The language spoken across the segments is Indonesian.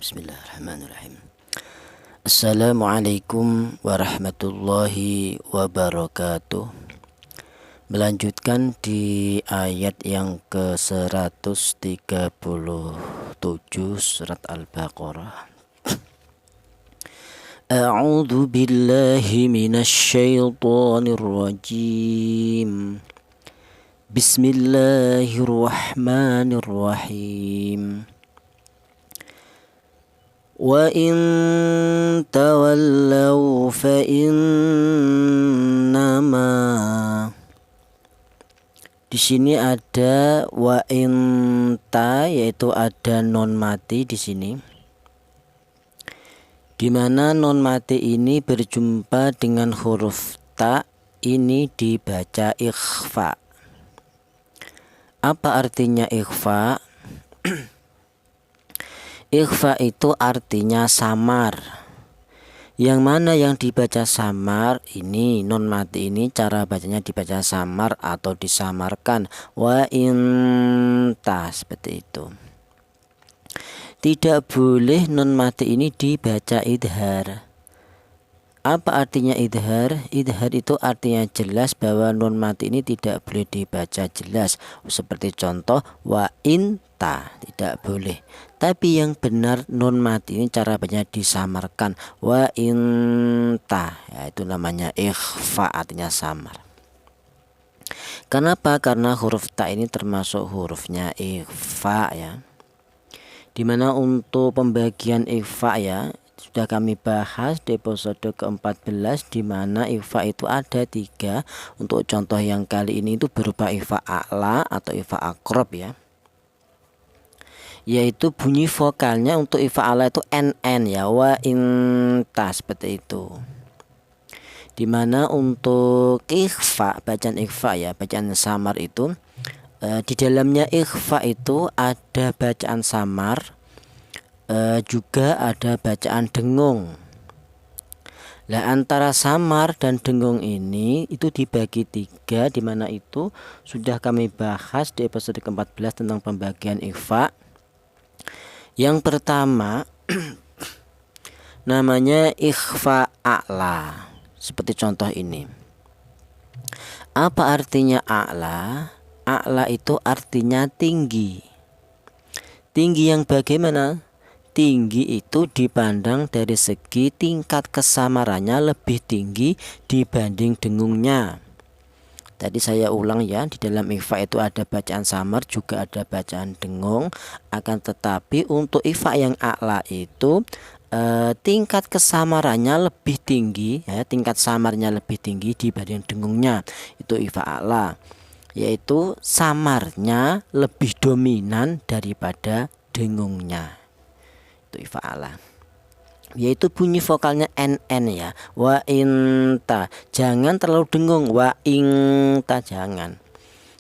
Bismillahirrahmanirrahim. Assalamualaikum warahmatullahi wabarakatuh. Melanjutkan di ayat yang ke-137 surat Al-Baqarah. A'udzu billahi minasyaitonir rajim. Bismillahirrahmanirrahim. Wa in tawallaw fa innama. Di sini ada wa inta, yaitu ada non mati di sini. Di mana non mati ini berjumpa dengan huruf ta, ini dibaca ikhfa. Apa artinya ikhfa? Ikhfa itu artinya samar. Yang mana yang dibaca samar ini, non mati ini cara bacanya dibaca samar atau disamarkan. Wa inta, seperti itu. Tidak boleh non mati ini dibaca idhar. Apa artinya idhar? Idhar itu artinya jelas bahwa non mati ini tidak boleh dibaca jelas. Seperti contoh wa inta, tidak boleh. Tapi yang benar non mati ini cara bacanya disamarkan. Wa inta, ya, itu namanya ikhfa, artinya samar. Kenapa? Karena huruf ta ini termasuk hurufnya ikhfa, ya. Dimana untuk pembagian ikhfa, ya, sudah kami bahas di episode ke-14, di mana ikhfa itu ada 3. Untuk contoh yang kali ini itu berupa ikhfa a'la atau ikhfa akrob, ya. Yaitu bunyi vokalnya untuk ikhfa a'la itu NN, ya, wa inta, seperti itu. Dimana untuk ikhfa, bacaan ikhfa, ya, bacaan samar itu di dalamnya ikhfa itu ada bacaan samar, juga ada bacaan dengung. Nah, antara samar dan dengung ini itu dibagi 3, dimana itu sudah kami bahas di episode ke-14 tentang pembagian ikhfa. Yang pertama namanya ikhfa a'la, seperti contoh ini. Apa artinya a'la? A'la itu artinya tinggi. Tinggi yang bagaimana? Tinggi itu dipandang dari segi tingkat kesamarannya lebih tinggi dibanding dengungnya. Tadi saya ulang, ya, di dalam ikhfa itu ada bacaan samar juga ada bacaan dengung. Akan tetapi untuk ikhfa yang a'la itu tingkat kesamarannya lebih tinggi, ya, tingkat samarnya lebih tinggi dibanding dengungnya. Itu ikhfa a'la, yaitu samarnya lebih dominan daripada dengungnya. Itu ikhfa a'la, yaitu bunyi vokalnya NN, ya. Wa inta, jangan terlalu dengung. Wa inta, jangan.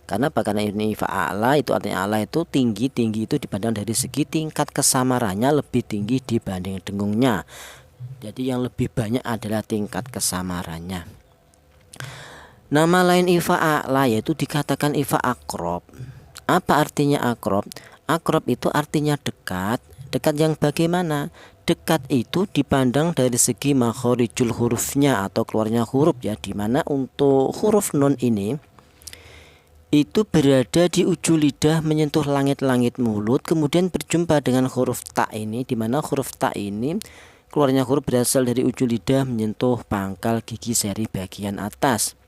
Karena ini ikhfa a'la, itu artinya a'la itu tinggi. Tinggi itu dipandang dari segi tingkat kesamarannya lebih tinggi dibanding dengungnya. Jadi yang lebih banyak adalah tingkat kesamarannya. Nama lain ikhfa a'la yaitu dikatakan ikhfa akrob. Apa artinya akrob? Akrob itu artinya dekat. Dekat yang bagaimana? Dekat itu dipandang dari segi makhorijul hurufnya atau keluarnya huruf, ya, dimana untuk huruf nun ini itu berada di ujung lidah menyentuh langit-langit mulut, kemudian berjumpa dengan huruf ta ini, dimana huruf ta ini keluarnya huruf berasal dari ujung lidah menyentuh pangkal gigi seri bagian atas.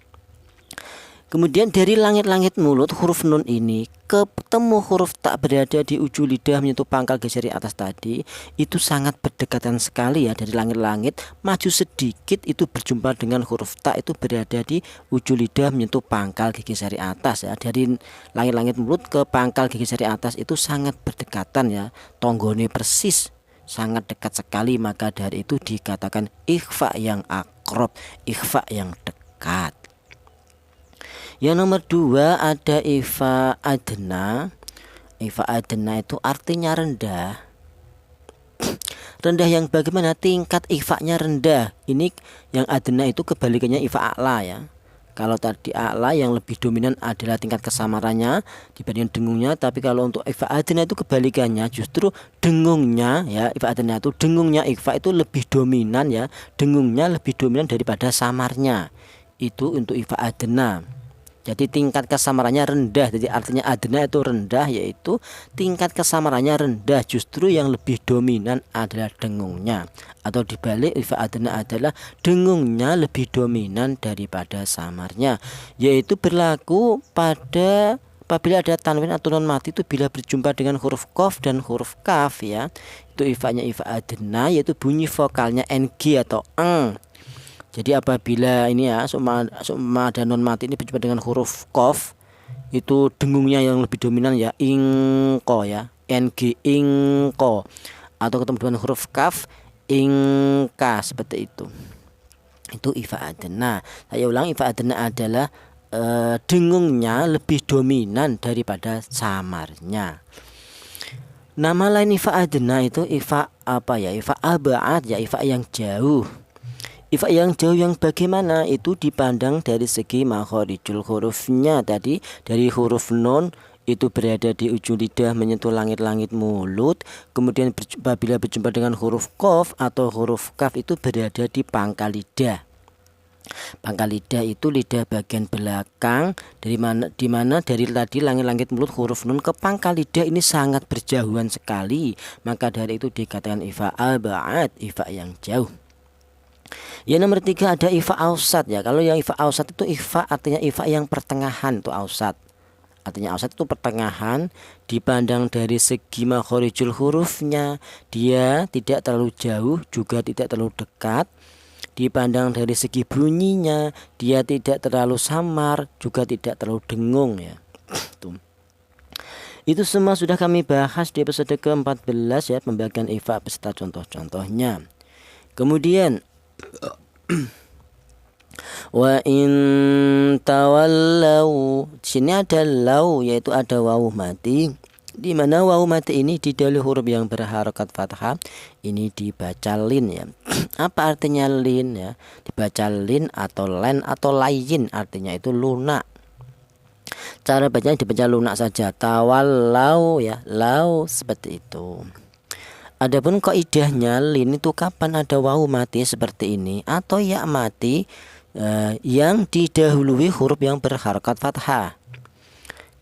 Kemudian dari langit-langit mulut huruf nun ini ketemu huruf tak berada di ujung lidah menyentuh pangkal gigi seri atas tadi, itu sangat berdekatan sekali, ya. Dari langit-langit maju sedikit itu berjumpa dengan huruf tak, itu berada di ujung lidah menyentuh pangkal gigi seri atas, ya. Dari langit-langit mulut ke pangkal gigi seri atas itu sangat berdekatan, ya. Tonggone persis, sangat dekat sekali. Maka dari itu dikatakan ikhfa yang akrob, ikhfa yang dekat. Yang nomor 2 ada ikhfa adna. Ikhfa adna itu artinya rendah. Rendah yang bagaimana? Tingkat ikhfa-nya rendah. Ini yang adna itu kebalikannya ikhfa a'la, ya. Kalau tadi a'la yang lebih dominan adalah tingkat kesamarannya dibanding dengungnya, tapi kalau untuk ikhfa adna itu kebalikannya, justru dengungnya ya, ikhfa adna itu dengungnya ikhfa itu lebih dominan ya, dengungnya lebih dominan daripada samarnya. Itu untuk ikhfa adna. Jadi tingkat kesamarannya rendah. Jadi artinya adna itu rendah, yaitu tingkat kesamarannya rendah, justru yang lebih dominan adalah dengungnya. Atau dibalik, ikhfa adna adalah dengungnya lebih dominan daripada samarnya. Yaitu berlaku pada apabila ada tanwin atau non mati itu bila berjumpa dengan huruf qaf dan huruf kaf ya. Itu ikhfanya ikhfa adna, yaitu bunyi vokalnya ng atau eng. Jadi apabila ini ya summa dan non mati ini berjumpa dengan huruf qaf, itu dengungnya yang lebih dominan ya, ingko ya, ng ingko, atau ketemu dengan huruf kaf, ingka, seperti itu. Itu ikhfa adna. Saya ulang, ikhfa adna adalah dengungnya lebih dominan daripada samarnya. Nama lain ikhfa adna itu ikhfa apa ya? Ikhfa ab'ad ya, ikhfa yang jauh. Ikhfa yang jauh yang bagaimana? Itu dipandang dari segi makhorijul hurufnya tadi. Dari huruf nun itu berada di ujung lidah menyentuh langit-langit mulut. Kemudian apabila berjumpa dengan huruf qaf atau huruf kaf itu berada di pangkal lidah. Pangkal lidah itu lidah bagian belakang, di mana dari tadi langit-langit mulut huruf nun ke pangkal lidah ini sangat berjauhan sekali. Maka dari itu dikatakan ikhfa ab'ad, ikhfa yang jauh. Ya, nomor 3 ada ikhfa ausat ya. Kalau yang ikhfa ausat itu ikhfa artinya ikhfa yang pertengahan, itu ausat. Artinya ausat itu pertengahan, dipandang dari segi makhorijul hurufnya dia tidak terlalu jauh juga tidak terlalu dekat. Dipandang dari segi bunyinya dia tidak terlalu samar juga tidak terlalu dengung ya. Itu semua sudah kami bahas di episode ke-14 ya, pembagian ikhfa beserta contoh-contohnya. Kemudian wa in tawallau, sini ada lau, yaitu ada wawu mati, di mana wawu mati ini didahului huruf yang berharokat fathah, ini dibaca lin ya. Apa artinya lin ya? Dibaca lin atau len atau layin, artinya itu lunak. Cara bacanya dibaca lunak saja, tawallau ya, lau, seperti itu. Adapun kaidahnya lin itu kapan ada wawu mati seperti ini atau ya mati yang didahului huruf yang berharokat fathah.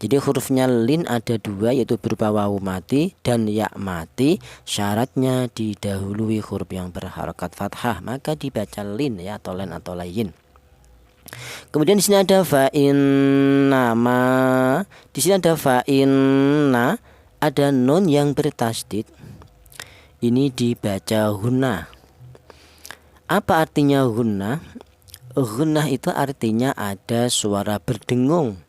Jadi hurufnya lin ada 2, yaitu berupa wawu mati dan ya mati. Syaratnya didahului huruf yang berharokat fathah, maka dibaca lin ya, atau len atau layin. Kemudian di sini ada fa'in nama. Di sini ada fa'in na, ada nun yang bertasdid. Ini dibaca gunnah. Apa artinya gunnah? Gunnah itu artinya ada suara berdengung.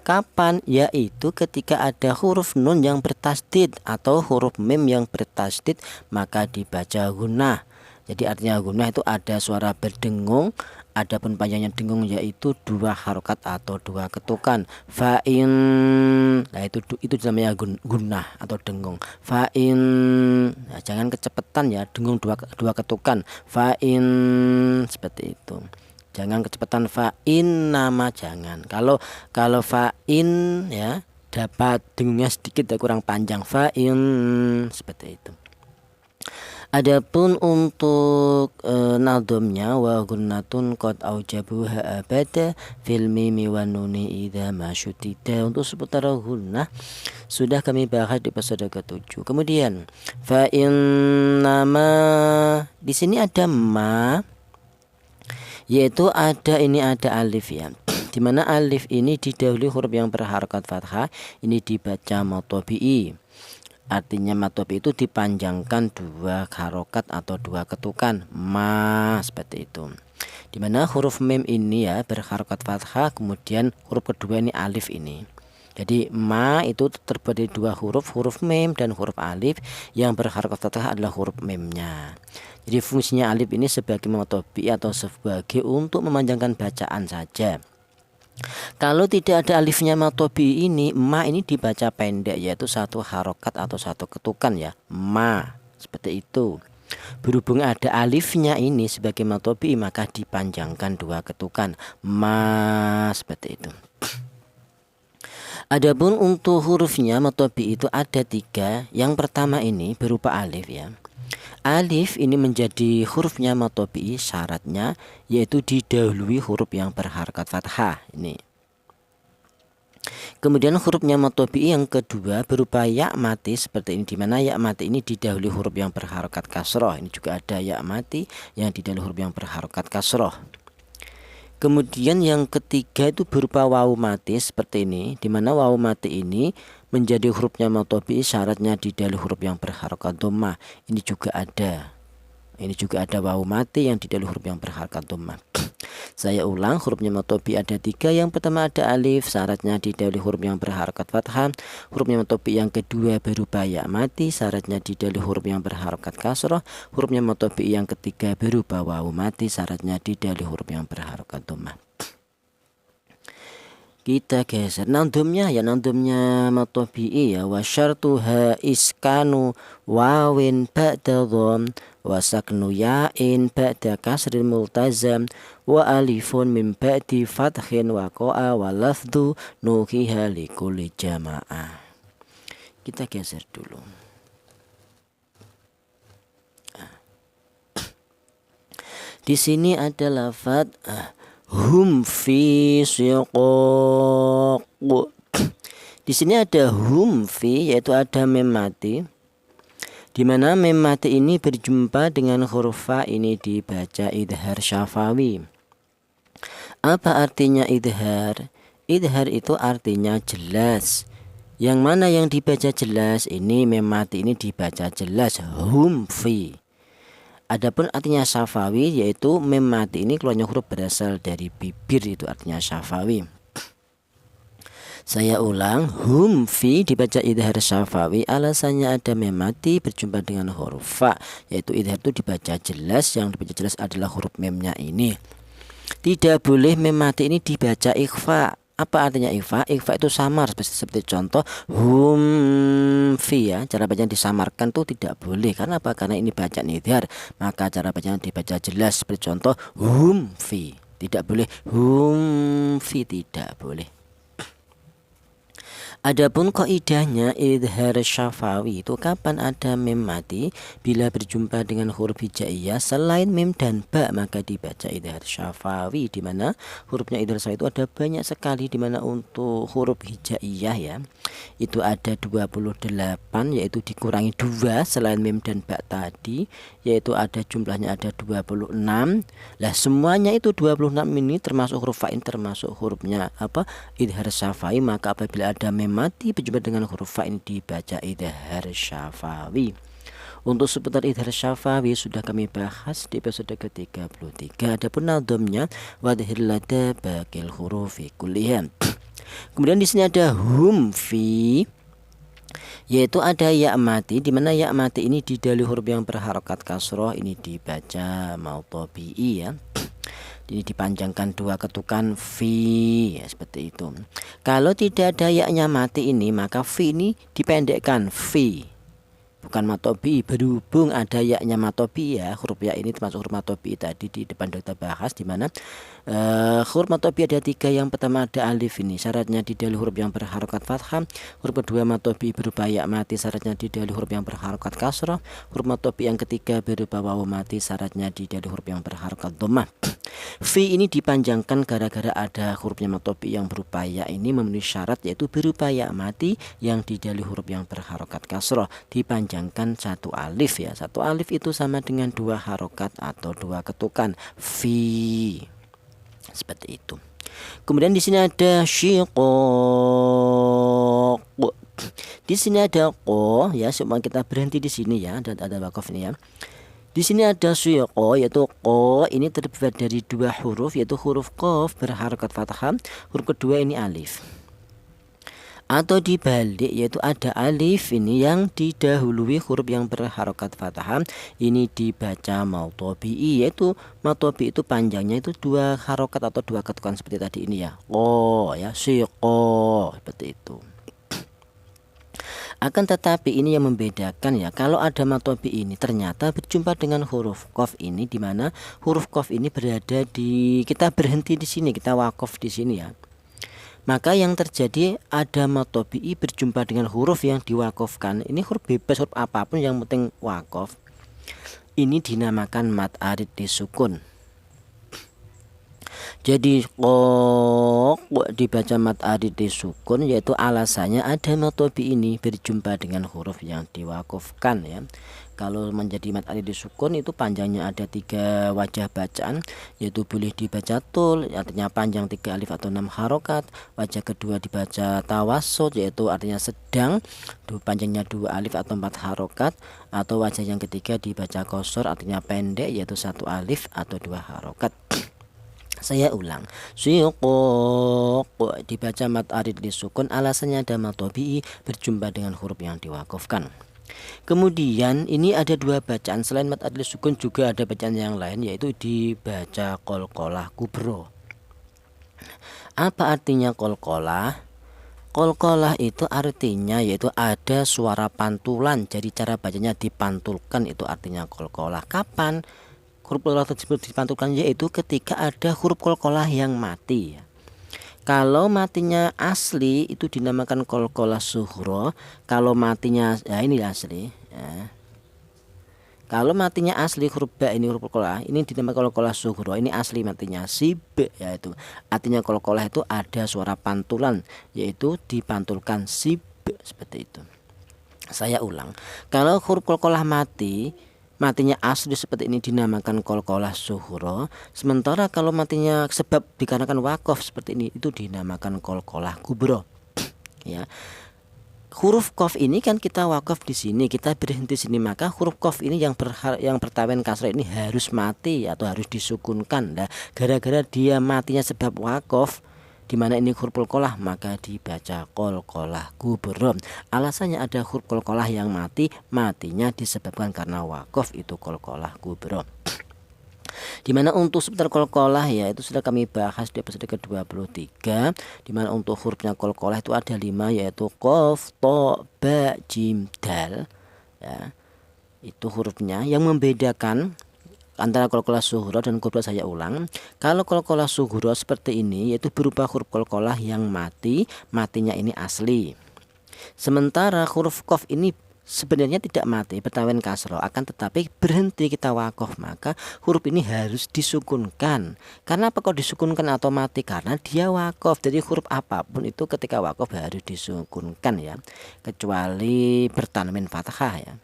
Kapan? Yaitu ketika ada huruf nun yang bertasdid atau huruf mim yang bertasdid, maka dibaca gunnah. Jadi artinya gunnah itu ada suara berdengung. Adapun panjangnya dengung yaitu 2 harokat atau 2 ketukan. Fa'in, nah itu namanya gunnah atau dengung. Fa'in, nah, jangan kecepatan ya, dengung 2 ketukan. Fa'in, seperti itu. Jangan kecepatan fa'in nama, jangan. Kalau fa'in ya dapat dengungnya sedikit ya, kurang panjang. Fa'in, seperti itu. Adapun untuk nadhamnya wa gunnatun qad aujabuha abada fil mimi wan nuni idza masyutida. Untuk seputar gunnah sudah kami bahas di episode ke-7. Kemudian fa nama, di sini ada ma, yaitu ada alif ya. Di mana alif ini didahului huruf yang berharokat fathah, ini dibaca matobi'i. Artinya matobi itu dipanjangkan 2 harokat atau 2 ketukan, ma, seperti itu. Dimana huruf mim ini ya berharokat fathah, kemudian huruf kedua ini alif ini. Jadi ma itu terbuat dari 2 huruf mim dan huruf alif. Yang berharokat fathah adalah huruf mimnya. Jadi fungsinya alif ini sebagai matobi atau sebagai untuk memanjangkan bacaan saja. Kalau tidak ada alifnya matobi ini, ma ini dibaca pendek, yaitu 1 harokat atau 1 ketukan ya, ma, seperti itu. Berhubung ada alifnya ini sebagai mad tabi'i, maka dipanjangkan 2 ketukan. Seperti itu. Adapun untuk hurufnya mad tabi'i itu ada 3. Yang pertama ini berupa alif ya. Alif ini menjadi hurufnya mad tabi'i, syaratnya yaitu didahului huruf yang berharakat fathah ini. Kemudian hurufnya mad tabi'i yang kedua berupa ya mati seperti ini, dimana ya mati ini didahului huruf yang berharakat kasroh. Ini juga ada ya mati yang didahului huruf yang berharakat kasroh. Kemudian yang ketiga itu berupa wawu mati seperti ini, dimana wawu mati ini menjadi hurufnya mad tabi'i, syaratnya didahului huruf yang berharakat dhammah. Ini juga ada wawu mati yang didahului huruf yang berharakat dhammah. Saya ulang, hurufnya mad tabi'i ada 3. Yang pertama ada alif, syaratnya didahului huruf yang berharakat fathah. Hurufnya mad tabi'i yang kedua berupa ya mati, syaratnya didahului huruf yang berharakat kasroh. Hurufnya mad tabi'i yang ketiga berupa wawu mati, syaratnya didahului huruf yang berharakat dhammah. Kita geser nadumnya ya, nadumnya mad tabi'i ya. Wa syartuha iskanu wawin ba'da dham wa saknu ya'in ba'da kasrin multazam wa alifun min ba'di fathin wa qa'a wa lafdhu nuhiha li kulli jama'ah. Kita geser dulu. Di sini ada lafaz hum fi siqaq. Di sini ada hum fi, yaitu ada mem mati, di mana mem mati ini berjumpa dengan huruf fa, ini dibaca idhar syafawi. Apa artinya idhar? Idhar itu artinya jelas. Yang mana yang dibaca jelas? Ini mem mati ini dibaca jelas, hum fi. Adapun artinya syafawi, yaitu mem mati ini keluarnya huruf berasal dari bibir, itu artinya syafawi. Saya ulang, hum fi dibaca idhar syafawi, alasannya ada mem mati berjumpa dengan huruf fa, yaitu idhar itu dibaca jelas, yang dibaca jelas adalah huruf memnya ini. Tidak boleh mem mati ini dibaca ikhfa. Apa artinya ikhfa? Ikhfa itu samar, seperti contoh hum fi ya. Cara bacanya disamarkan tuh tidak boleh. Karena apa? Karena ini bacaan idhar, maka cara bacanya dibaca jelas, seperti contoh hum fi. Tidak boleh hum fi, tidak boleh. Adapun kaidahnya idhar syafawi itu kapan ada mem mati? Bila berjumpa dengan huruf hijaiyah selain mim dan ba, maka dibaca idhar syafawi, di mana hurufnya idhar syafawi itu ada banyak sekali, di mana untuk huruf hijaiyah ya itu ada 28, yaitu dikurangi 2 selain mim dan ba tadi, yaitu ada jumlahnya ada 26. Lah semuanya itu 26 ini termasuk huruf fa, termasuk hurufnya apa? Idhar syafawi, maka apabila ada mem mati berjumpa dengan huruf fa ini dibaca idhar syafawi. Untuk seputar idhar syafawi sudah kami bahas di episode ke-33. Adapun nadhamnya wadhir lada baqil hurufi kulliha. Kemudian di sini ada hum fi, yaitu ada ya mati, di mana ya mati ini didahului huruf yang berharakat kasroh, ini dibaca mad tabi'i ya. Ini dipanjangkan 2 ketukan fi ya, seperti itu. Kalau tidak ada yaknya mati ini, maka fi ini dipendekkan fi, bukan mad tabi'i. Berhubung ada yaknya mad tabi'i ya, huruf ya ini termasuk huruf mad tabi'i tadi di depan kita bahas, di mana huruf mad tabi'i ada 3. Yang pertama ada alif, ini syaratnya didahului huruf yang berharakat fathah. Huruf kedua mad tabi'i berupa ya mati, syaratnya didahului huruf yang berharakat kasrah. Huruf mad tabi'i yang ketiga berupa wawu mati, syaratnya didahului huruf yang berharakat dhammah. Fi ini dipanjangkan gara-gara ada hurufnya mad tabi'i yang berupa ya ini memenuhi syarat, yaitu berupa ya mati yang didahului huruf yang berharokat kasroh, dipanjangkan 1 alif ya. 1 alif itu sama dengan 2 harokat atau 2 ketukan fi, seperti itu. Kemudian di sini ada syiqaq. Di sini ada qa ya, semua kita berhenti di sini ya, dan ada wakaf ini ya. Di sini ada syiqaq, yaitu qa ini terbuat dari 2 huruf, yaitu huruf qaf berharakat fathah, huruf kedua ini alif. Atau dibalik, yaitu ada alif ini yang didahului huruf yang berharakat fathah, ini dibaca mad tabi'i, yaitu mad tabi'i itu panjangnya itu 2 harokat atau 2 ketukan seperti tadi ini ya, qa ya, syiqaq, seperti itu. Akan tetapi ini yang membedakan ya, kalau ada matobi ini ternyata berjumpa dengan huruf qaf ini, di mana huruf qaf ini berada di, kita berhenti di sini, kita wakaf di sini ya. Maka yang terjadi ada matobi berjumpa dengan huruf yang diwakafkan. Ini huruf bebas, huruf apapun yang penting wakaf. Ini dinamakan mad arid disukun. Jadi dibaca mad arid disukun, yaitu alasannya ada matobi ini berjumpa dengan huruf yang diwakafkan ya. Kalau menjadi mad arid disukun itu panjangnya ada 3 wajah bacaan, yaitu boleh dibaca tul, artinya panjang 3 alif atau 6 harokat. Wajah kedua dibaca tawassut, yaitu artinya sedang, panjangnya 2 alif atau 4 harokat. Atau wajah yang ketiga dibaca qasar, artinya pendek, yaitu 1 alif atau 2 harokat. Saya ulang, syuqaq dibaca mad arid disukun, alasannya ada matobi berjumpa dengan huruf yang diwakafkan. Kemudian ini ada 2 bacaan selain mad arid disukun, juga ada bacaan yang lain, yaitu dibaca qalqalah kubro. Apa artinya qalqalah? Qalqalah itu artinya yaitu ada suara pantulan, jadi cara bacanya dipantulkan, itu artinya qalqalah. Kapan huruf qalqalah tersebut dipantulkan? Yaitu ketika ada huruf qalqalah yang mati ya. Kalau matinya asli itu dinamakan qalqalah sughra. Kalau matinya ya ini asli ya. Kalau matinya asli huruf ba ini huruf qalqalah, ini dinamakan qalqalah sughra. Ini asli matinya si b, yaitu artinya qalqalah itu ada suara pantulan, yaitu dipantulkan si b, seperti itu. Saya ulang, kalau huruf qalqalah matinya asli seperti ini dinamakan qalqalah sughra. Sementara kalau matinya sebab dikarenakan wakaf seperti ini itu dinamakan qalqalah kubro. Ya. Huruf qaf ini kan kita wakaf di sini, kita berhenti sini, maka huruf qaf ini yang bertawen kasrah ini harus mati atau harus disukunkan. Nah, gara-gara dia matinya sebab wakaf, di mana ini huruf qalqalah, maka dibaca qalqalah kubro. Alasannya ada huruf qalqalah yang matinya disebabkan karena wakaf, itu qalqalah kubro. Dimana untuk seputar qalqalah ya itu sudah kami bahas di episode ke-23, dimana untuk hurufnya qalqalah itu ada 5, yaitu qaf, ta, ba, jim, dal ya. Itu hurufnya yang membedakan antara qalqalah sughra dan kubro. Saya ulang, kalau qalqalah sughra seperti ini yaitu berupa huruf qalqalah yang matinya ini asli. Sementara huruf qaf ini sebenarnya tidak mati, bertawen kasroh, akan tetapi berhenti kita wakaf, maka huruf ini harus disukunkan. Karena apa kok disukunkan atau mati? Karena dia wakaf. Jadi huruf apapun itu ketika wakaf harus disukunkan ya, kecuali bertanwin fathah ya.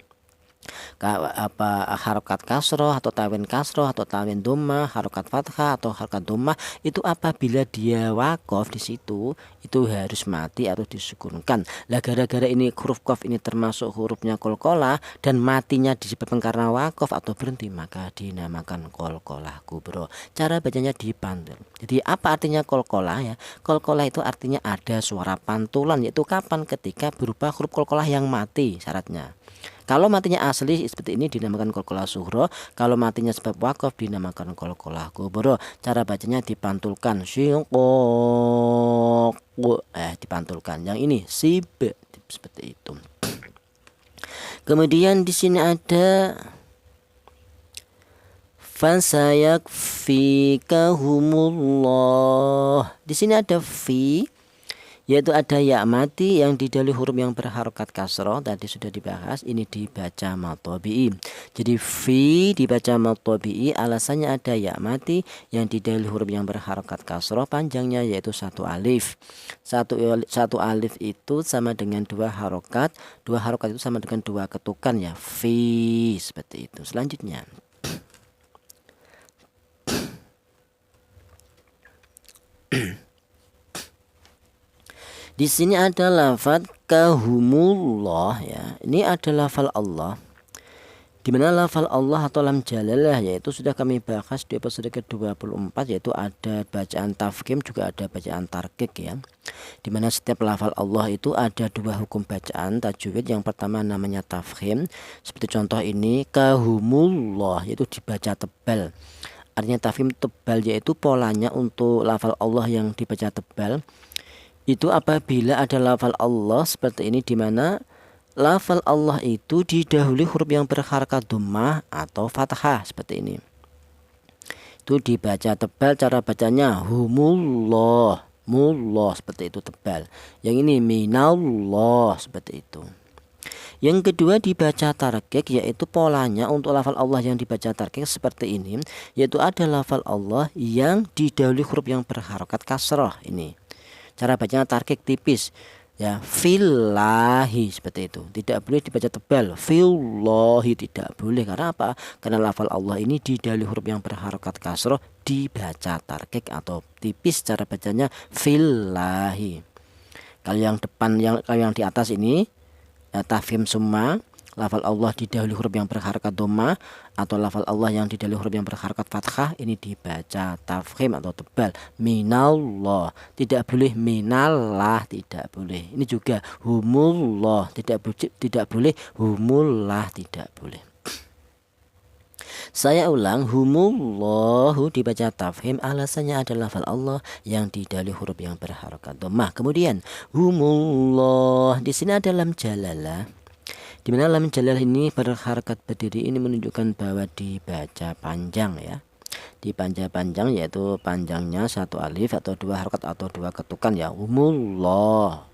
Harokat kasroh atau tawin kasroh atau tawin dhammah, harokat fathah atau harokat dhammah, itu apabila dia wakaf di situ itu harus mati, harus disukunkan. Lah gara-gara ini huruf qaf ini termasuk hurufnya qalqalah dan matinya disebabkan karena wakaf atau berhenti, maka dinamakan qalqalah kubro. Cara bacanya dipantul. Jadi apa artinya qalqalah ya? Qalqalah itu artinya ada suara pantulan, yaitu kapan? Ketika berupa huruf qalqalah yang mati syaratnya. Kalau matinya asli seperti ini dinamakan qalqalah sughra. Kalau matinya sebab wakaf dinamakan qalqalah kubro. Cara bacanya dipantulkan, syuqaq dipantulkan. Yang ini si b, seperti itu. Kemudian di sini ada fasayakfikahumullah. Di sini ada fi, yaitu ada ya mati yang didahului huruf yang berharokat kasroh, tadi sudah dibahas. Ini dibaca matobi'i. Jadi fi dibaca matobi'i, alasannya ada ya mati yang didahului huruf yang berharokat kasroh, panjangnya yaitu 1 alif. Satu alif itu sama dengan 2 harokat, 2 harokat itu sama dengan 2 ketukan ya, fi, seperti itu. Selanjutnya di sini ada lafaz kahumullah ya. Ini ada lafal Allah. Di mana lafal Allah atau lam jalalah yaitu sudah kami bahas di episode ke-24, yaitu ada bacaan tafkhim juga ada bacaan tarqiq ya. Di mana setiap lafal Allah itu ada 2 hukum bacaan tajwid. Yang pertama namanya tafkhim. Seperti contoh ini kahumullah, yaitu dibaca tebal. Artinya tafkhim tebal, yaitu polanya untuk lafal Allah yang dibaca tebal itu apabila ada lafal Allah seperti ini, di mana lafal Allah itu didahului huruf yang berharakat dhammah atau fathah seperti ini. Itu dibaca tebal, cara bacanya humullah, mullah seperti itu tebal. Yang ini minallah seperti itu. Yang kedua dibaca tarqiq, yaitu polanya untuk lafal Allah yang dibaca tarqiq seperti ini, yaitu ada lafal Allah yang didahului huruf yang berharakat kasrah ini. Cara bacanya tarqiq tipis. Ya, fillahi seperti itu. Tidak boleh dibaca tebal. Fillahi tidak boleh. Karena apa? Karena lafal Allah ini didahului huruf yang berharakat kasroh dibaca tarqiq atau tipis. Cara bacanya fillahi. Kalau yang depan, kalau yang di atas ini tafhim summa, lafal Allah didahului huruf yang berharakat dhammah atau lafal Allah yang didahului huruf yang berharakat fathah, ini dibaca tafkhim atau tebal. Minallah, tidak boleh minallah, tidak boleh. Ini juga humullah, tidak boleh humullah, tidak boleh. Saya ulang, humullahu dibaca tafhim, alasannya adalah lafal Allah yang didahului huruf yang berharakat dhammah. Kemudian humullah di sini ada lam jalalah. Di mana lam jalalah ini berharakat berdiri, ini menunjukkan bahwa dibaca panjang ya. Dibaca panjang, yaitu panjangnya satu alif atau dua harakat atau dua ketukan ya. Humullah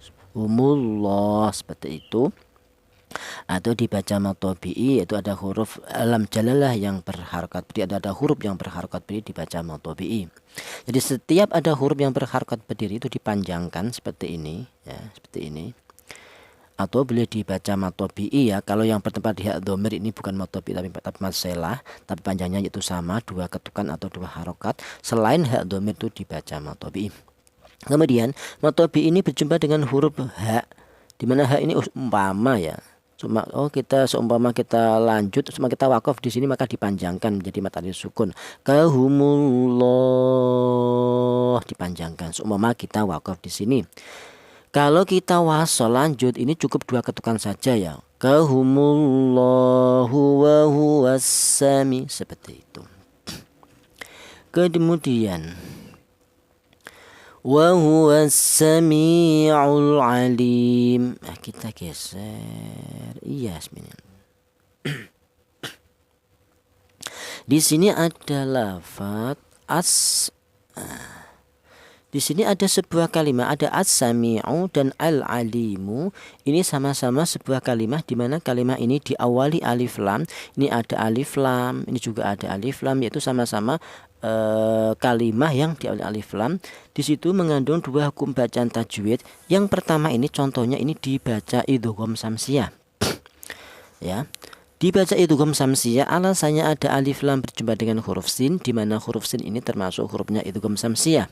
seperti itu. Atau dibaca matobi'i, yaitu ada huruf lam jalalah yang berharakat berdiri, ada huruf yang berharakat berdiri dibaca matobi'i. Jadi setiap ada huruf yang berharakat berdiri itu dipanjangkan seperti ini ya, seperti ini. Atau boleh dibaca matobi'i ya. Kalau yang bertempat di hak dhamir ini bukan matobi'i tapi maselah, tapi panjangnya itu sama, dua ketukan atau dua harokat. Selain hak dhamir itu dibaca matobi'i. Kemudian matobi'i ini berjumpa dengan huruf hak, di mana hak ini umpama ya. Seumpama kita lanjut, kita wakaf di sini maka dipanjangkan menjadi mad alif sukun. Kahumullah dipanjangkan. Seumpama kita wakaf di sini. Kalau kita wasol lanjut, ini cukup dua ketukan saja ya. Kahumullahu wa huwas sami, seperti itu. Kemudian wa huwas sami'ul alim. Kita geser. Iya, sebenarnya. Di sini ada lafaz di sini ada sebuah kalimat, ada as-sami'u dan al-alimu. Ini sama-sama sebuah kalimat di mana kalimat ini diawali alif lam. Ini ada alif lam, ini juga ada alif lam, yaitu sama-sama kalimat yang diawali alif lam. Di situ mengandung dua hukum bacaan tajwid. Yang pertama ini contohnya ini dibaca idgham samsiyah. Ya. Dibaca idgham samsiyah, alasannya ada alif lam berjumpa dengan huruf sin, di mana huruf sin ini termasuk hurufnya idgham samsiyah.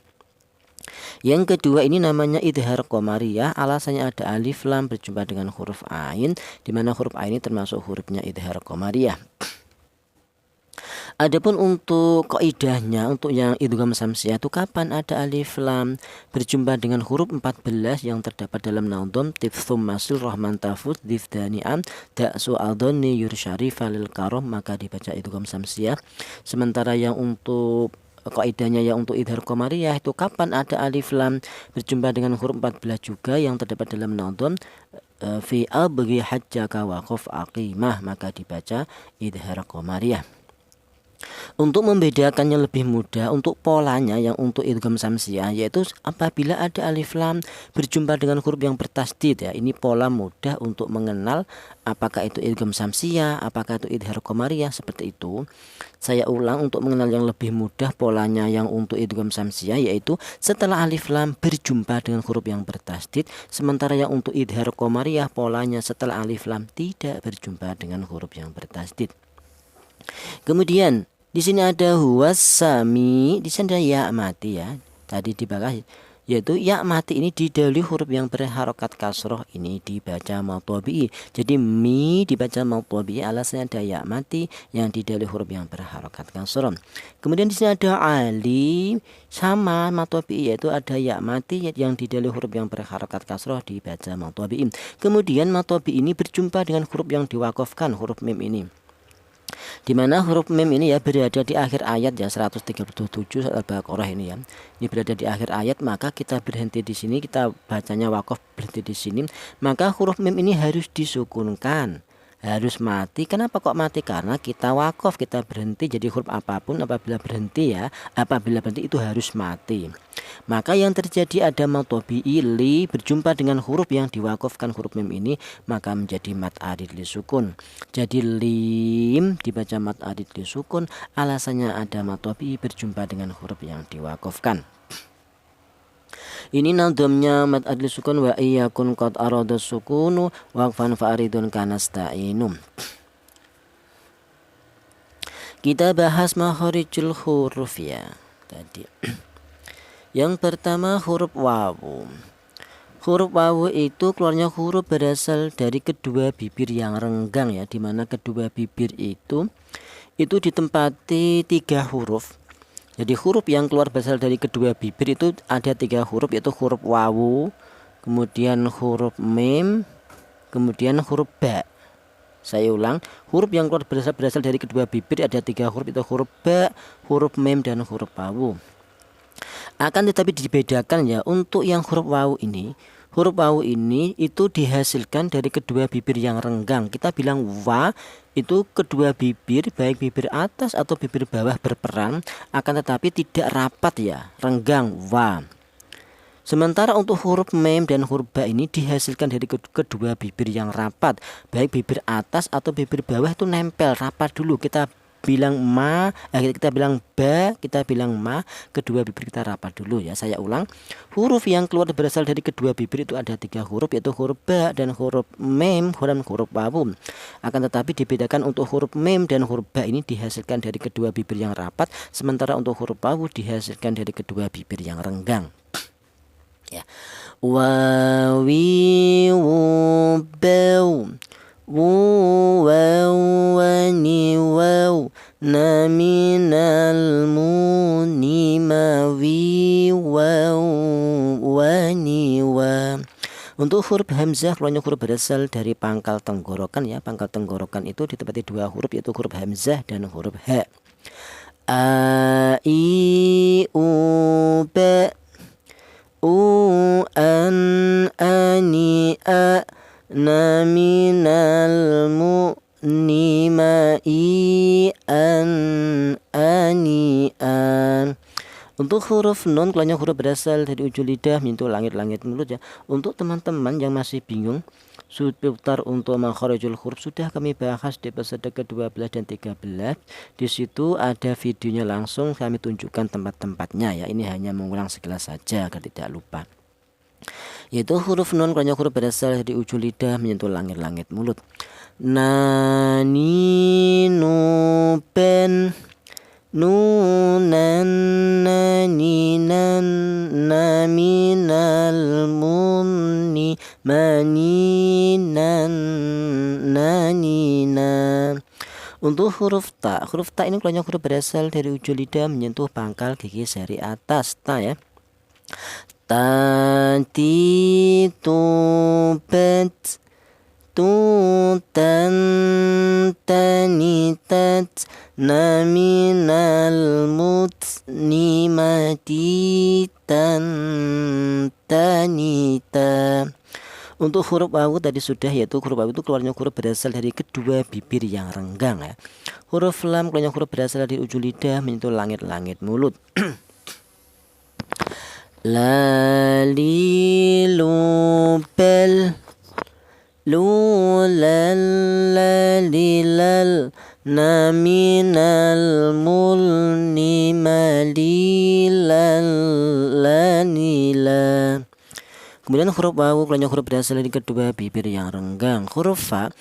Yang kedua ini namanya idhar qamariyah, alasannya ada alif lam berjumpa dengan huruf ain, di mana huruf ain ini termasuk hurufnya idhar qamariyah. Adapun untuk kaidahnya, untuk yang idgham samsiyah itu kapan ada alif lam berjumpa dengan huruf 14 yang terdapat dalam naudham tifthum masil rahman tafud difdani'am da'su adhani yursyarifa lil karom, maka dibaca idgham samsiyah. Sementara yang untuk kaidahnya yang untuk idhar qamariyah itu kapan ada alif lam berjumpa dengan huruf 14 juga yang terdapat dalam naudham fi abghi hajjaka waqaf aqimah, maka dibaca idhar qamariyah. Untuk membedakannya lebih mudah, untuk polanya yang untuk idgham samsiyah, yaitu apabila ada alif lam berjumpa dengan huruf yang bertasdid ya, ini pola mudah untuk mengenal apakah itu idgham samsiyah, apakah itu idhar qamariyah, seperti itu. Saya ulang untuk mengenal yang lebih mudah polanya yang untuk idgham samsiyah, yaitu setelah alif lam berjumpa dengan huruf yang bertasdid, sementara yang untuk idhar qamariyah polanya setelah alif lam tidak berjumpa dengan huruf yang bertasdid. Kemudian di sini ada huwas sami, di sini ada ya mati ya. Tadi dibahas, yaitu ya mati ini didahului huruf yang berharokat kasroh, ini dibaca matobi'i. Jadi mi dibaca matobi'i, alasannya ada ya mati yang didahului huruf yang berharokat kasroh. Kemudian di sini ada ali, sama matobi'i, yaitu ada ya mati yang didahului huruf yang berharokat kasroh, dibaca matobi'i. Kemudian matobi'i ini berjumpa dengan huruf yang diwakafkan, huruf mim ini. Di mana huruf mim ini ya berada di akhir ayat ya 137 surat Al-Baqarah ini ya. Ini berada di akhir ayat, maka kita berhenti di sini, kita bacanya wakaf berhenti di sini. Maka huruf mim ini harus disukunkan, harus mati. Kenapa kok mati? Karena kita wakaf, kita berhenti. Jadi huruf apapun apabila berhenti ya, apabila berhenti itu harus mati. Maka yang terjadi ada mat tabi'i li berjumpa dengan huruf yang diwakafkan huruf mim ini, maka menjadi mat arid li sukun. Jadi lim dibaca mat arid li sukun, alasannya ada mat tabi'i berjumpa dengan huruf yang diwakafkan. Ini nadhamnya mat arid li sukun wa iyakun qad arada sukunu waqfan fa'aridun kanasta'inu. Kita bahas makharijul huruf ya tadi. Yang pertama huruf wawu. Huruf wawu itu keluarnya huruf berasal dari kedua bibir yang renggang ya, dimana kedua bibir itu ditempati 3 huruf. Jadi huruf yang keluar berasal dari kedua bibir itu ada 3 huruf, yaitu huruf wawu, kemudian huruf mim, kemudian huruf ba. Saya ulang, huruf yang keluar berasal dari kedua bibir ada 3 huruf, itu huruf ba, huruf mim, dan huruf wawu. Akan tetapi dibedakan ya, untuk yang huruf wawu ini itu dihasilkan dari kedua bibir yang renggang. Kita bilang wa itu kedua bibir, baik bibir atas atau bibir bawah berperan, akan tetapi tidak rapat ya, renggang wa. Sementara untuk huruf mim dan huruf ba ini dihasilkan dari kedua bibir yang rapat, baik bibir atas atau bibir bawah itu nempel rapat dulu. Kita bilang ma, kita bilang ba, kita bilang ma, kedua bibir kita rapat dulu ya. Saya ulang, huruf yang keluar berasal dari kedua bibir itu ada 3 huruf, yaitu huruf ba dan huruf mim dan huruf wawu. Akan tetapi dibedakan untuk huruf mim dan huruf ba ini dihasilkan dari kedua bibir yang rapat, sementara untuk huruf wawu dihasilkan dari kedua bibir yang renggang ya. Wawi wubau wani waw na minal muni mawi waw wani wa. Untuk huruf hamzah keluarnya huruf berasal dari pangkal tenggorokan ya. Pangkal tenggorokan itu ditempati 2 huruf, yaitu huruf hamzah dan huruf ha. A i u ba u an ani a na minal mu'ni ma'i an ani an. Untuk huruf nun keluarnya huruf berasal dari ujung lidah menyentuh langit-langit mulut ya. Untuk teman-teman yang masih bingung seputar untuk makharijul huruf sudah kami bahas di episode ke-12 dan 13. Di situ ada videonya, langsung kami tunjukkan tempat-tempatnya ya. Ini hanya mengulang sekilas saja agar tidak lupa. Yaitu huruf nun keluarnya huruf berasal dari ujung lidah menyentuh langit-langit mulut. Nani nupen nunan naninan naminal munni maninan nanina. Untuk huruf ta ini keluarnya huruf berasal dari ujung lidah menyentuh pangkal gigi seri atas ta ya. Tati tupet tutan tanitat naminal mutni matitan tanita. Untuk huruf wawu tadi sudah, yaitu huruf wawu itu keluarnya huruf berasal dari kedua bibir yang renggang ya. Huruf lam keluarnya huruf berasal dari ujung lidah menyentuh langit-langit mulut. Lali lupel lulal lalilal naminal mulni malilal lanila. Kemudian huruf wawu keluarnya huruf berasal dari kedua bibir yang renggang. Huruf fa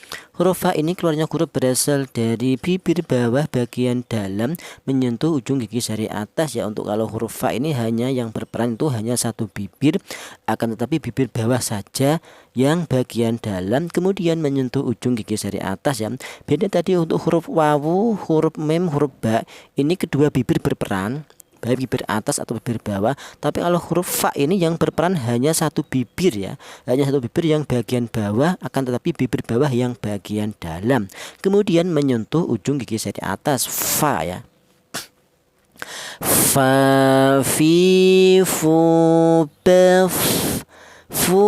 ini keluarnya huruf berasal dari bibir bawah bagian dalam menyentuh ujung gigi sari atas ya. Untuk kalau huruf fa ini hanya yang berperan itu hanya 1 bibir, akan tetapi bibir bawah saja yang bagian dalam kemudian menyentuh ujung gigi sari atas ya. Beda tadi untuk huruf wawu, huruf mim, huruf ba, ini kedua bibir berperan, baik bibir atas atau bibir bawah. Tapi kalau huruf fa ini yang berperan hanya satu bibir ya, hanya satu bibir yang bagian bawah, akan tetapi bibir bawah yang bagian dalam, kemudian menyentuh ujung gigi seri atas. Fa ya. Fa fi fu bef fu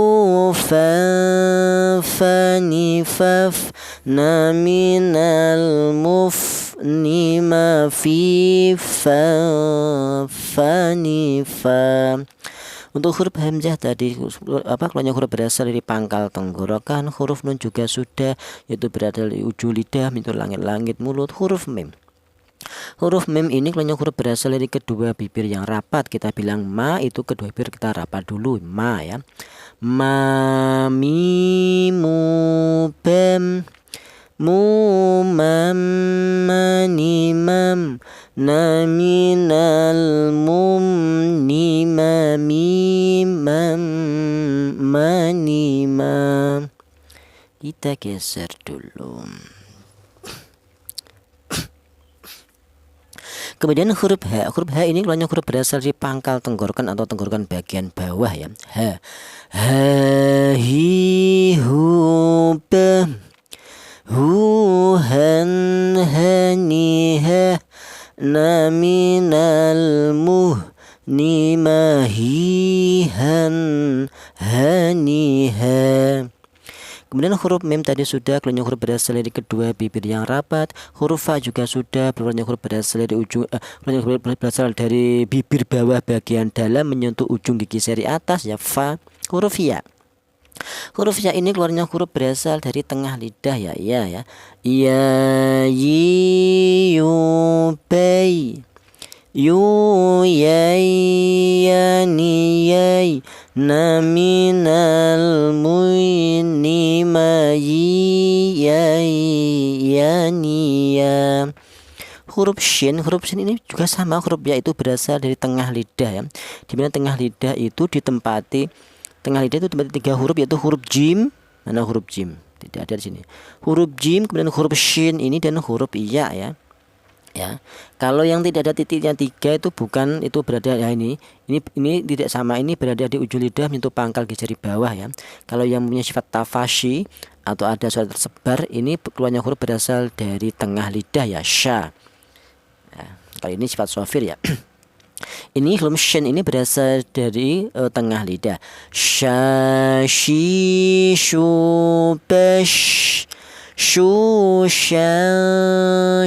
fa fa ni faf na minal muf ni ma fi fa fa ni fa. Untuk huruf hamzah tadi keluarnya huruf berasal dari pangkal tenggorokan. Huruf nun juga sudah, yaitu berasal dari ujung lidah menyentuh langit-langit mulut. Huruf mim ini keluarnya huruf berasal dari kedua bibir yang rapat. Kita bilang ma, itu kedua bibir kita rapat dulu, ma ya. Ma mi mu bam mu mam ma ni mam na minal mum ni ma mi mam ma ni ma. Kita geser dulu. Kemudian huruf H. Huruf H ini keluarnya huruf berasal dari pangkal tenggorokan atau tenggorokan bagian bawah ya. H. Ha hi hu ba hu han ha ni ha na minal muh ni ma hi han ha ni ha. Kemudian huruf mim tadi sudah, keluarnya huruf berasal dari kedua bibir yang rapat. Huruf fa juga sudah, keluarnya huruf berasal dari keluarnya huruf berasal dari bibir bawah bagian dalam menyentuh ujung gigi seri atas ya, fa. Huruf ya. Huruf ya ini keluarnya huruf berasal dari tengah lidah ya, ya. Ya yi yu bei yu yai ya ni yai na minal muini ma yi yai ya ni ya. Huruf shin ini juga sama, huruf ya itu berasal dari tengah lidah ya. Di mana tengah lidah itu ditempati tiga huruf, yaitu huruf jim. Mana huruf jim? Tidak ada di sini. Huruf jim, kemudian huruf shin ini dan huruf iya ya. Ya, kalau yang tidak ada titiknya 3 itu bukan, itu berada ya ini tidak sama, ini berada di ujung lidah menyentuh pangkal gigi jari bawah ya. Kalau yang punya sifat tafashi atau ada suara tersebar, ini keluarnya huruf berasal dari tengah lidah ya, sha. Ya, kalau ini sifat sofir ya. Ini huruf shin ini berasal dari tengah lidah. Sha shi shu bash shu sha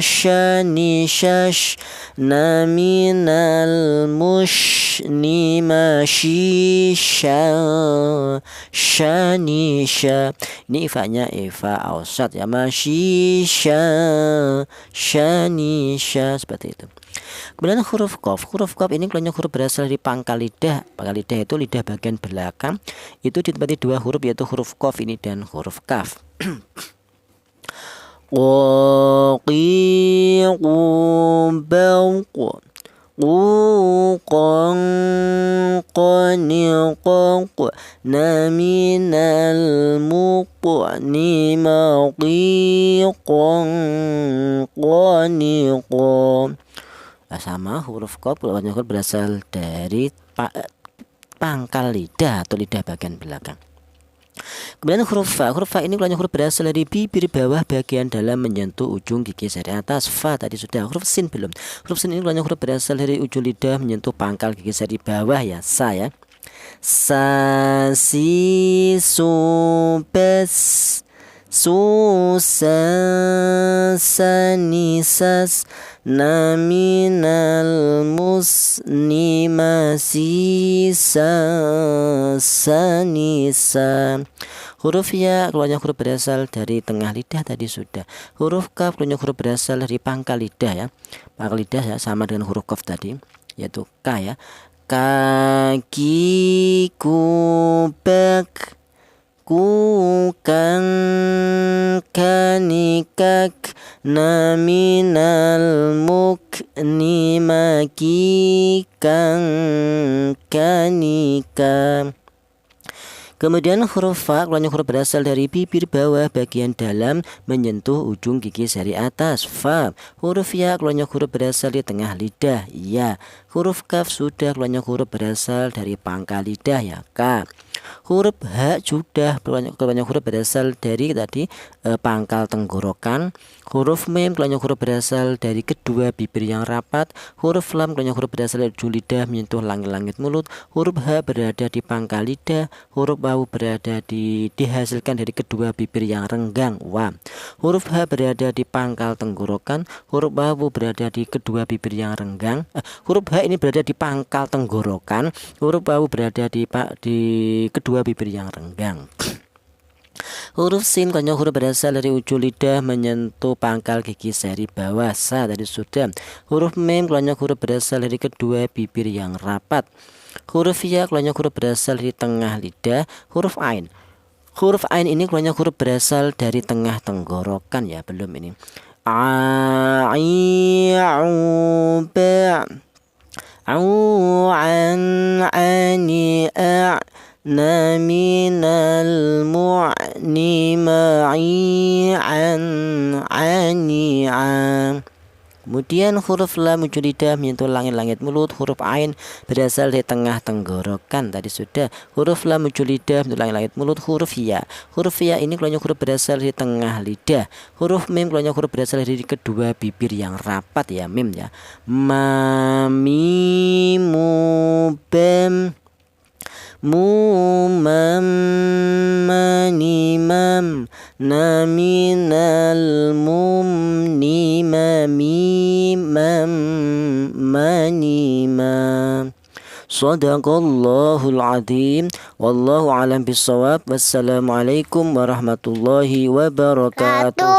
sha ni shash na minal mush ni ma shi sha sha ni sha. Ini ifanya ifa ausat ya, ma shi sha sha ni sha, seperti itu. Kemudian huruf qaf ini keluarnya huruf berasal dari pangkal lidah. Pangkal lidah itu lidah bagian belakang, itu ditempati dua huruf, yaitu huruf qaf ini dan huruf kaf. Sama huruf qaf keluarnya huruf berasal dari pangkal lidah atau lidah bagian belakang. Kemudian huruf fa ini keluarnya huruf berasal dari bibir bawah bagian dalam menyentuh ujung gigi seri atas. Fa tadi sudah. Huruf sin belum. Huruf sin ini keluarnya huruf berasal dari ujung lidah menyentuh pangkal gigi seri bawah ya, sa ya. Sa si su bes su sa sa ni sas na minal mus ni ma si sa sa ni sa. Huruf ya keluarnya huruf berasal dari tengah lidah tadi sudah. Huruf kaf keluarnya huruf berasal dari pangkal lidah ya. Pangkal lidah ya sama dengan huruf kaf tadi, yaitu ka ya. Kaki kubak kukang kanikak na minal muk ni maki kang kanika. Kemudian huruf fa keluarnya huruf berasal dari bibir bawah bagian dalam menyentuh ujung gigi seri atas. Fa. Huruf ya keluarnya huruf berasal di tengah lidah. Ya. Huruf kaf sudah keluarnya huruf berasal dari pangkal lidah ya. Ka. Huruf H sudah keluarnya huruf berasal dari tadi pangkal tenggorokan. Huruf mim keluarnya huruf berasal dari kedua bibir yang rapat. Huruf lam keluarnya huruf berasal dari ujung lidah menyentuh langit-langit mulut. Huruf H berada di pangkal lidah. Huruf wawu berada dihasilkan dari kedua bibir yang renggang. Wa. Huruf H berada di pangkal tenggorokan. Huruf wawu berada di kedua bibir yang renggang. Huruf H ini berada di pangkal tenggorokan. Huruf wawu berada di kedua bibir yang renggang. Huruf sin keluarnya huruf berasal dari ujung lidah menyentuh pangkal gigi seri bawah. Sa tadi sudah. Huruf mim keluarnya huruf berasal dari kedua bibir yang rapat. Huruf ya keluarnya huruf berasal dari tengah lidah. Huruf ain. Huruf ain ini keluarnya huruf berasal dari tengah tenggorokan ya, belum ini. A i u ba au an ani a na minal mu'ni ma'i an ani a. Kemudian huruf lam ujung lidah menyentuh langit-langit mulut. Huruf ain berasal dari tengah tenggorokan tadi sudah. Huruf lam ujung lidah menyentuh langit-langit mulut. Huruf ya. Huruf ya ini keluarnya huruf berasal dari tengah lidah. Huruf mim keluarnya huruf berasal dari kedua bibir yang rapat ya, mim ya. Ma mi mu bam mu mam mani mam na minal mum ni mami mam mani mam. Shadaqallahul azim. Wallahu alam bisawab. Wassalamualaikum warahmatullahi wabarakatuh.